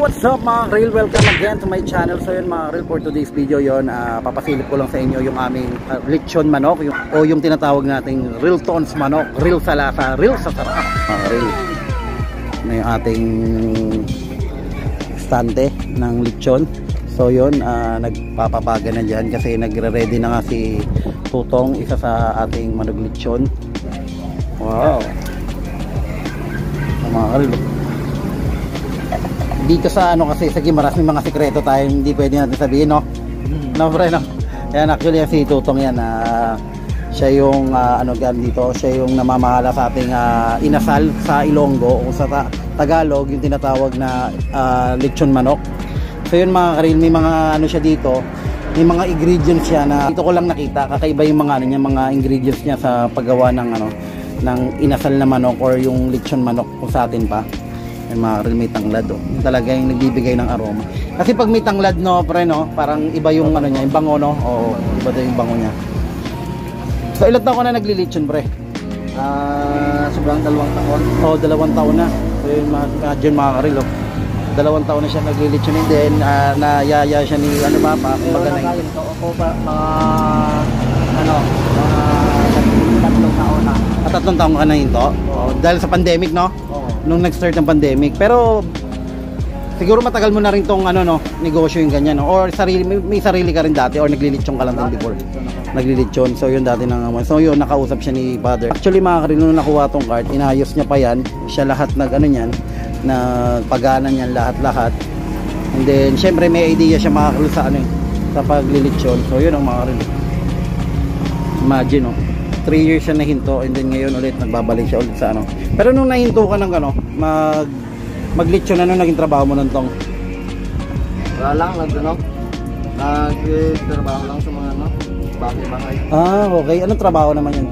what's up mga Karil? Welcome again to my channel. So yun mga Karil, for today's video yun, papasilip ko lang sa inyo yung aming lechon manok o yung tinatawag nating real tones manok. Real sa lasa, real sa sarap mga Karil. May ating stante ng lechon. So yun, nagpapabaga na dyan kasi nagre-ready na nga si Tutong, isa sa ating manok lechon. Wow, mga Karil, dito sa ano kasi sa Gimaras may mga sikreto tayo hindi pwede natin sabihin, no? No, pre, no? Yan, actually si Tutong yan, siya yung ano dito, siya yung namamahala sa ating inasal sa Ilonggo o sa Tagalog yung tinatawag na lechon manok. So yun mga Karil, may mga ano siya dito, may mga ingredients siya na dito ko lang nakita, kakaiba yung mga ano niya, mga ingredients niya sa paggawa ng ano ng inasal na manok or yung lechon manok kung sa atin pa. Mga Karil, may tanglad, oh. Yung talaga yung nagbibigay ng aroma. Kasi pag may tanglad, no, pre, no, parang iba yung ano niya, yung bango, no. O, iba daw yung bango niya. So ilan taon ka na naglilechon, pre? Sobrang 2 taon. Oh, 2 taon na. So yun mga Karil, oh. 2 taon na siya naglilechon, and then nayaya siya ni ano pa kumbaga na yun. Ako pa mga ano, mga 3 taon na. 3 taon ka na yun to? Oh, dahil sa pandemic, no? Nung nag-start ng pandemic. Pero siguro matagal mo na rin tong ano, no, negosyo yung ganyan, no? Or sarili, may sarili ka rin dati or naglilitsyon ka lang din before? Naglilitsyon. So yun dati na naman. So yun, nakausap siya ni Father. Actually mga Karil, nung nakuha tong cart, inayos niya pa yan. Siya lahat nag ano niyan, nagpagana niyan lahat-lahat. And then syempre may idea siya mga Karil sa ano, sa paglilitsyon. So yun ang mga Karil. Imagine, no? 3 years siya nahinto, and then ngayon ulit nagbabalik siya ulit sa ano. Pero nung nahinto ka ng ano, maglechon, ano naging trabaho mo nun, Tong? Wala lang, nagtrabaho lang sa mga ano, bahay-bahay. Okay. Anong trabaho naman yun?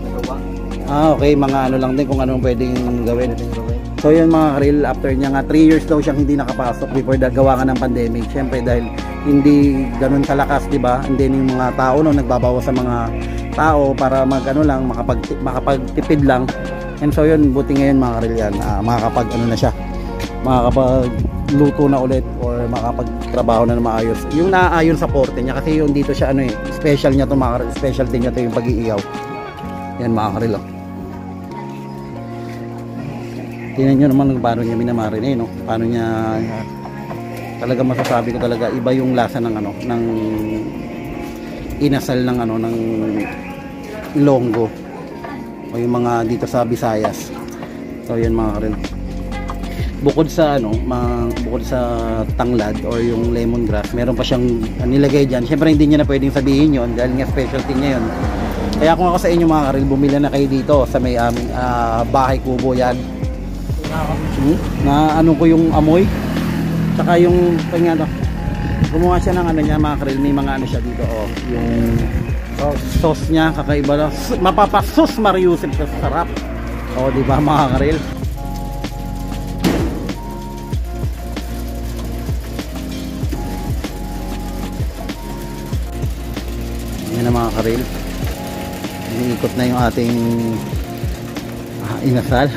Nagawa. Okay, mga ano lang din kung anong pwedeng gawin. So yun mga Karil, after niya nga 3 years daw siyang hindi nakapasok before gawa ka ng pandemic. Siyempre dahil hindi ganun kalakas, di ba? And then yung mga tao no, nagbabawas sa mga tao para magano lang, makapagtipid lang. And so yun, buti ngayon mga Karil yan, makakapag ano na siya, makakapagluto na ulit or makakapagtrabaho na maayos. Yung naayon sa porte niya kasi yung dito siya ano special niya to mga Karil, specialty niya to yung pag-iiyaw. Yan mga Karil, oh. Tingnan nyo naman paano niya minamarine, no? Paano niya talaga masasabi ko talaga iba yung lasa ng ano, ng inasal ng ano, ng Ilonggo o yung mga dito sa Visayas. So yan mga Karil. Bukod sa ano, bukod sa tanglad or yung lemongrass, meron pa siyang nilagay diyan. Syempre hindi niya na pwedeng sabihin 'yon dahil nga specialty niya 'yon. Kaya kung ako sa inyo mga Karil, bumili na kayo dito sa may aming bahay kubo yan. Na ano ko yung amoy saka yung kanya to, gumawa siya ng ano niya mga Karil, may mga ano siya dito, oh, yung sauce niya kakaiba lang, mapapasos Mariusip sa sarap, oh, di ba mga Karil? Yan na mga Karil, iniikot na yung ating inasal.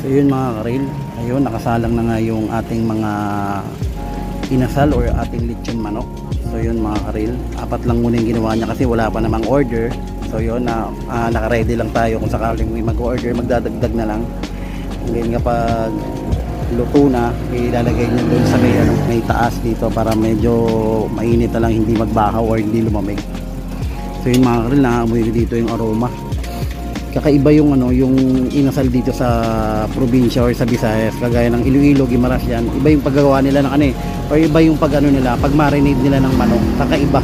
So yun mga Karil, ayun, nakasalang na nga yung ating mga inasal or ating lechon manok. So yun mga Karil, 4 lang muna yung ginawa niya kasi wala pa namang order. So yun, naka-ready lang tayo kung sakaling may mag-order, magdadagdag na lang. Ngayon kapag luto na, ilalagay niya doon sa may, ano, may taas dito para medyo mainit na lang, hindi magbahaw or hindi lumamig. So yun mga Karil, naamoy dito yung aroma. Kakaiba yung ano, yung inasal dito sa probinsya or sa Visayas, kagaya ng Iloilo, Gimaras yan. Iba yung paggawa nila ng ano or iba yung pag-ano nila, pag-marinate nila ng manok. Kakaiba.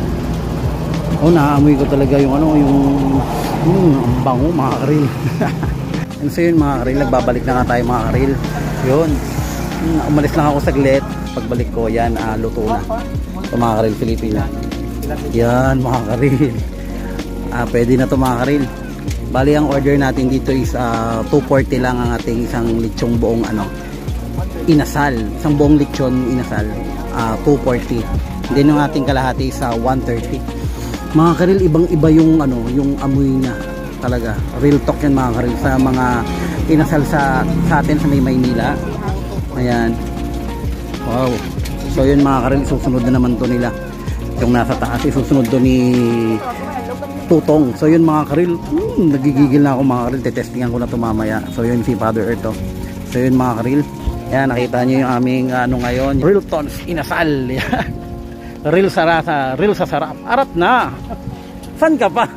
Oh, naamoy ko talaga yung ano, yung bango mga Karil. And so yun mga Karil, nagbabalik na nga tayo mga Karil. Yun. Umalis lang ako saglit. Pagbalik ko yan, luto na. So mga Karil, Pilipino. Yan mga Karil. Pwede na to mga karil. Bali ang order natin dito is 240 lang ang ating isang lechong buong inasal. Isang buong lechon inasal, 240. Then yung ating kalahati is 130. Mga karil, ibang iba yung yung amoy niya talaga. Real talk yan mga karil, sa mga inasal sa atin sa may Maynila. Ayan. Wow. So yun mga karil, susunod na naman to nila. Yung nasa taas, susunod to ni Tutong. So yun mga karil, nagigigil na ako mga karil, tetestingan ko na to mamaya. So yun si Father Earth to. So yun mga karil, yan, nakita nyo yung aming ngayon, Real Tons Inasal. Yan. Real sarasa, real sa sarap. Arat na. San ka pa?